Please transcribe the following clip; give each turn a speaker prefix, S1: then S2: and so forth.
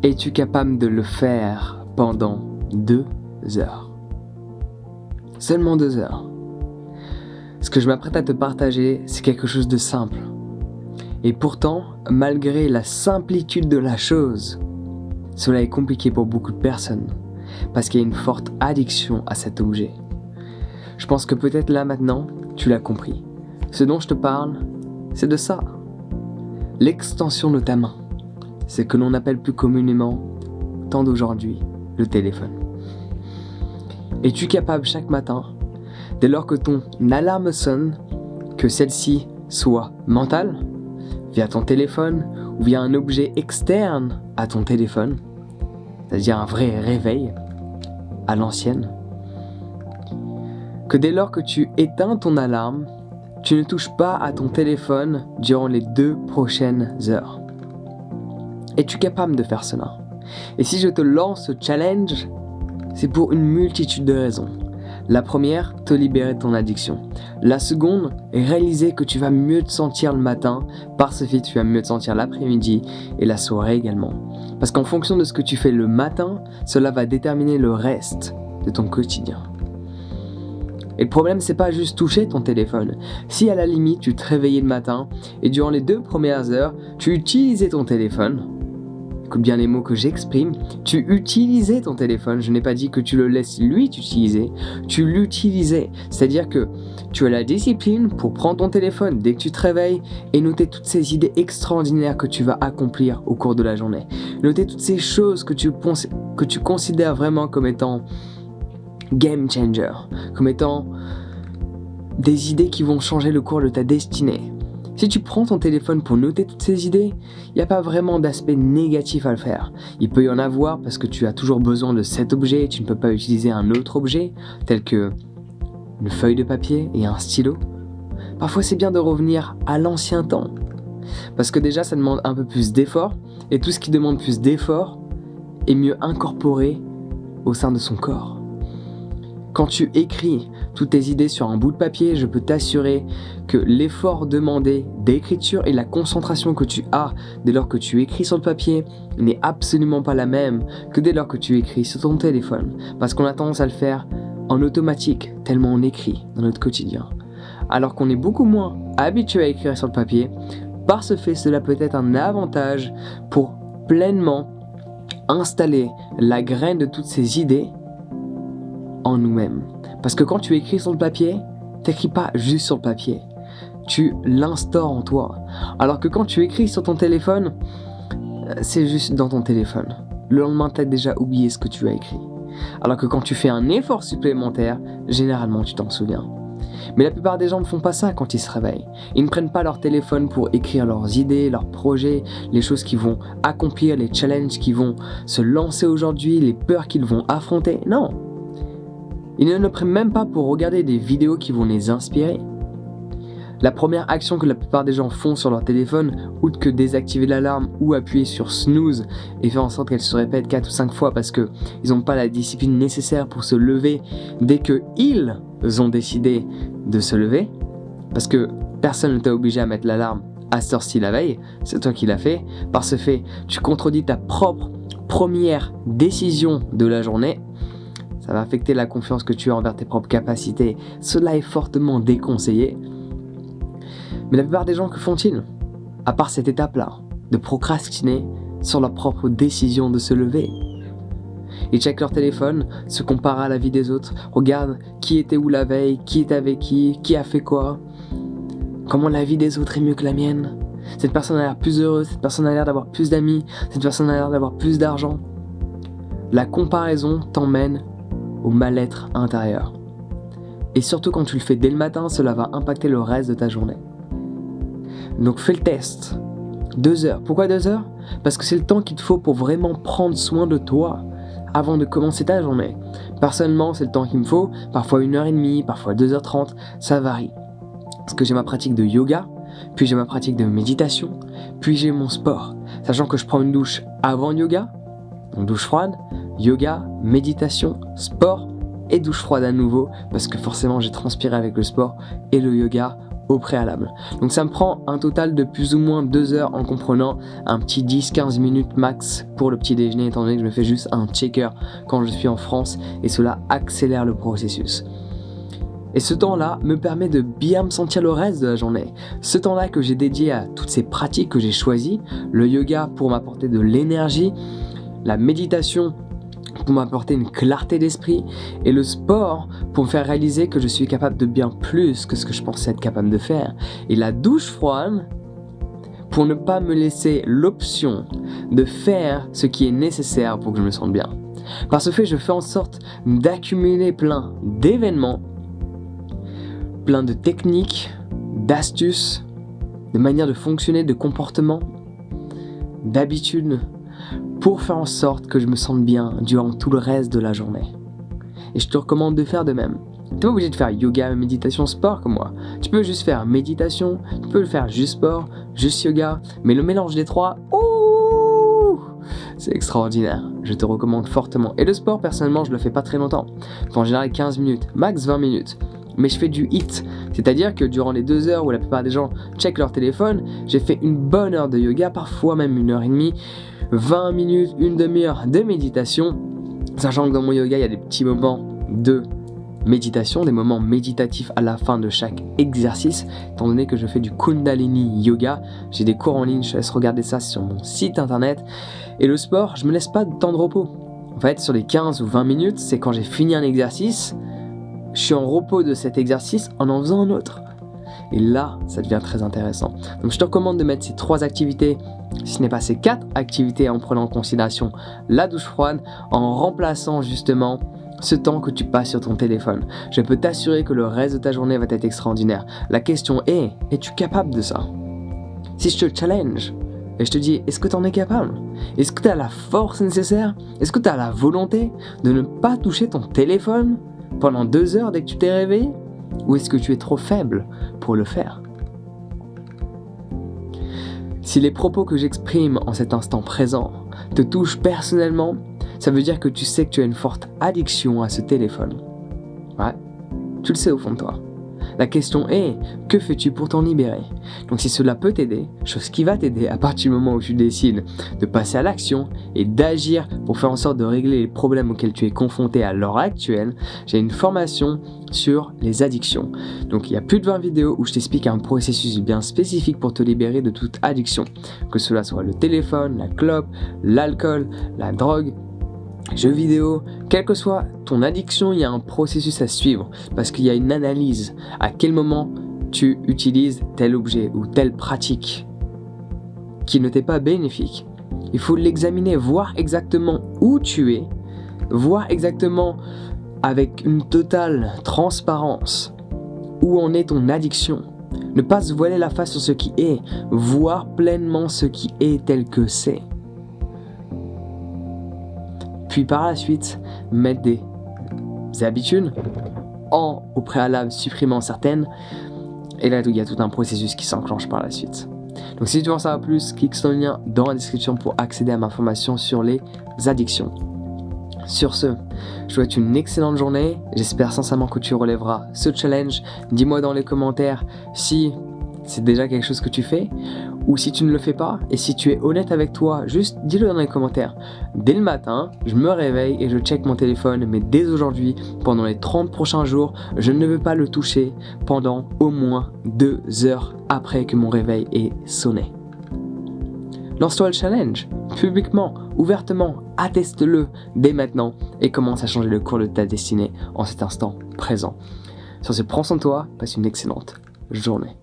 S1: Es-tu capable de le faire pendant 2 heures? Seulement 2 heures. Ce que je m'apprête à te partager, c'est quelque chose de simple. Et pourtant, malgré la simplitude de la chose, cela est compliqué pour beaucoup de personnes, parce qu'il y a une forte addiction à cet objet. Je pense que peut-être là maintenant, tu l'as compris. Ce dont je te parle, c'est de ça. L'extension de ta main. C'est ce que l'on appelle plus communément, tant d'aujourd'hui, le téléphone. Es-tu capable chaque matin, dès lors que ton alarme sonne, que celle-ci soit mentale, via ton téléphone ou via un objet externe à ton téléphone, c'est-à-dire un vrai réveil à l'ancienne, que dès lors que tu éteins ton alarme, tu ne touches pas à ton téléphone durant les 2 prochaines heures. Es-tu capable de faire cela? Et si je te lance ce challenge, c'est pour une multitude de raisons. La première, te libérer de ton addiction. La seconde, réaliser que tu vas mieux te sentir le matin, par ce fait tu vas mieux te sentir l'après-midi et la soirée également. Parce qu'en fonction de ce que tu fais le matin, cela va déterminer le reste de ton quotidien. Et le problème, c'est pas juste toucher ton téléphone. Si à la limite, tu te réveillais le matin et durant les 2 premières heures, tu utilisais ton téléphone, écoute bien les mots que j'exprime, tu utilisais ton téléphone, je n'ai pas dit que tu le laisses lui t'utiliser, tu l'utilisais. C'est-à-dire que tu as la discipline pour prendre ton téléphone dès que tu te réveilles et noter toutes ces idées extraordinaires que tu vas accomplir au cours de la journée. Noter toutes ces choses que tu considères vraiment comme étant game changer, comme étant des idées qui vont changer le cours de ta destinée. Si tu prends ton téléphone pour noter toutes ces idées, il n'y a pas vraiment d'aspect négatif à le faire. Il peut y en avoir parce que tu as toujours besoin de cet objet et tu ne peux pas utiliser un autre objet, tel que une feuille de papier et un stylo. Parfois c'est bien de revenir à l'ancien temps, parce que déjà ça demande un peu plus d'effort, et tout ce qui demande plus d'effort est mieux incorporé au sein de son corps. Quand tu écris toutes tes idées sur un bout de papier, je peux t'assurer que l'effort demandé d'écriture et la concentration que tu as dès lors que tu écris sur le papier n'est absolument pas la même que dès lors que tu écris sur ton téléphone. Parce qu'on a tendance à le faire en automatique, tellement on écrit dans notre quotidien. Alors qu'on est beaucoup moins habitué à écrire sur le papier, par ce fait, cela peut être un avantage pour pleinement installer la graine de toutes ces idées en nous-mêmes. Parce que quand tu écris sur le papier, t'écris pas juste sur le papier, tu l'instaures en toi. Alors que quand tu écris sur ton téléphone, c'est juste dans ton téléphone. Le lendemain, t'as déjà oublié ce que tu as écrit. Alors que quand tu fais un effort supplémentaire, généralement tu t'en souviens. Mais la plupart des gens ne font pas ça quand ils se réveillent. Ils ne prennent pas leur téléphone pour écrire leurs idées, leurs projets, les choses qu'ils vont accomplir, les challenges qu'ils vont se lancer aujourd'hui, les peurs qu'ils vont affronter. Non. Ils ne le prennent même pas pour regarder des vidéos qui vont les inspirer. La première action que la plupart des gens font sur leur téléphone, outre que désactiver l'alarme ou appuyer sur snooze et faire en sorte qu'elle se répète 4 ou 5 fois parce qu'ils n'ont pas la discipline nécessaire pour se lever dès qu'ils ont décidé de se lever, parce que personne ne t'a obligé à mettre l'alarme à cette heure-ci la veille, c'est toi qui l'as fait. Par ce fait, tu contredis ta propre première décision de la journée. Ça va affecter la confiance que tu as envers tes propres capacités. Cela est fortement déconseillé. Mais la plupart des gens, que font-ils? À part cette étape-là, de procrastiner sur leur propre décision de se lever. Ils checkent leur téléphone, se comparent à la vie des autres, regardent qui était où la veille, qui est avec qui a fait quoi, comment la vie des autres est mieux que la mienne. Cette personne a l'air plus heureuse, cette personne a l'air d'avoir plus d'amis, cette personne a l'air d'avoir plus d'argent. La comparaison t'emmène au mal-être intérieur. Et surtout quand tu le fais dès le matin, cela va impacter le reste de ta journée. Donc fais le test. 2 heures. Pourquoi 2 heures? Parce que c'est le temps qu'il te faut pour vraiment prendre soin de toi avant de commencer ta journée. Personnellement, c'est le temps qu'il me faut. Parfois 1h30, parfois 2h30, ça varie. Parce que j'ai ma pratique de yoga, puis j'ai ma pratique de méditation, puis j'ai mon sport. Sachant que je prends une douche avant yoga, donc douche froide, yoga, méditation, sport et douche froide à nouveau, parce que forcément j'ai transpiré avec le sport et le yoga au préalable. Donc ça me prend un total de plus ou moins 2 heures en comprenant un petit 10-15 minutes max pour le petit déjeuner, étant donné que je me fais juste un checker quand je suis en France et cela accélère le processus. Et ce temps-là me permet de bien me sentir le reste de la journée. Ce temps-là que j'ai dédié à toutes ces pratiques que j'ai choisies, le yoga pour m'apporter de l'énergie, la méditation pour m'apporter une clarté d'esprit et le sport pour me faire réaliser que je suis capable de bien plus que ce que je pensais être capable de faire. Et la douche froide pour ne pas me laisser l'option de faire ce qui est nécessaire pour que je me sente bien. Par ce fait, je fais en sorte d'accumuler plein d'événements, plein de techniques, d'astuces, de manières de fonctionner, de comportements, d'habitudes, pour faire en sorte que je me sente bien durant tout le reste de la journée. Et je te recommande de faire de même. Tu n'es pas obligé de faire yoga, méditation, sport comme moi. Tu peux juste faire méditation, tu peux le faire juste sport, juste yoga, mais le mélange des trois, c'est extraordinaire. Je te recommande fortement. Et le sport, personnellement, je le fais pas très longtemps. En général, 15 minutes, max 20 minutes. Mais je fais du HIIT, c'est-à-dire que durant les 2 heures où la plupart des gens checkent leur téléphone, j'ai fait une bonne heure de yoga, parfois même 1h30, 20 minutes, une demi-heure de méditation, sachant que dans mon yoga, il y a des petits moments de méditation, des moments méditatifs à la fin de chaque exercice, étant donné que je fais du Kundalini Yoga. J'ai des cours en ligne, je te laisse regarder ça sur mon site internet. Et le sport, je me laisse pas de temps de repos. En fait, sur les 15 ou 20 minutes, c'est quand j'ai fini un exercice, je suis en repos de cet exercice en faisant un autre. Et là, ça devient très intéressant. Donc je te recommande de mettre ces 3 activités, si ce n'est pas ces 4 activités, en prenant en considération la douche froide, en remplaçant justement ce temps que tu passes sur ton téléphone. Je peux t'assurer que le reste de ta journée va être extraordinaire. La question est, es-tu capable de ça? Si je te challenge et je te dis, est-ce que tu en es capable? Est-ce que tu as la force nécessaire? Est-ce que tu as la volonté de ne pas toucher ton téléphone pendant 2 heures dès que tu t'es réveillé? Ou est-ce que tu es trop faible pour le faire? Si les propos que j'exprime en cet instant présent te touchent personnellement, ça veut dire que tu sais que tu as une forte addiction à ce téléphone. Ouais, tu le sais au fond de toi. La question est, que fais-tu pour t'en libérer? Donc si cela peut t'aider, chose qui va t'aider à partir du moment où tu décides de passer à l'action et d'agir pour faire en sorte de régler les problèmes auxquels tu es confronté à l'heure actuelle, j'ai une formation sur les addictions. Donc il y a plus de 20 vidéos où je t'explique un processus bien spécifique pour te libérer de toute addiction. Que cela soit le téléphone, la clope, l'alcool, la drogue, jeux vidéo, quelle que soit ton addiction, il y a un processus à suivre parce qu'il y a une analyse. À quel moment tu utilises tel objet ou telle pratique qui ne t'est pas bénéfique. Il faut l'examiner, voir exactement où tu es, voir exactement avec une totale transparence où en est ton addiction. Ne pas se voiler la face sur ce qui est, voir pleinement ce qui est tel que c'est. Puis par la suite, mettre des habitudes au préalable, supprimant certaines. Et là, il y a tout un processus qui s'enclenche par la suite. Donc si tu veux en savoir plus, clique sur le lien dans la description pour accéder à ma formation sur les addictions. Sur ce, je te souhaite une excellente journée. J'espère sincèrement que tu relèveras ce challenge. Dis-moi dans les commentaires si c'est déjà quelque chose que tu fais ou si tu ne le fais pas. Et si tu es honnête avec toi, juste dis-le dans les commentaires. Dès le matin, je me réveille et je check mon téléphone, mais dès aujourd'hui, pendant les 30 prochains jours, je ne veux pas le toucher pendant au moins 2 heures après que mon réveil ait sonné. Lance-toi le challenge, publiquement, ouvertement, atteste-le dès maintenant et commence à changer le cours de ta destinée en cet instant présent. Sur ce, prends soin de toi, passe une excellente journée.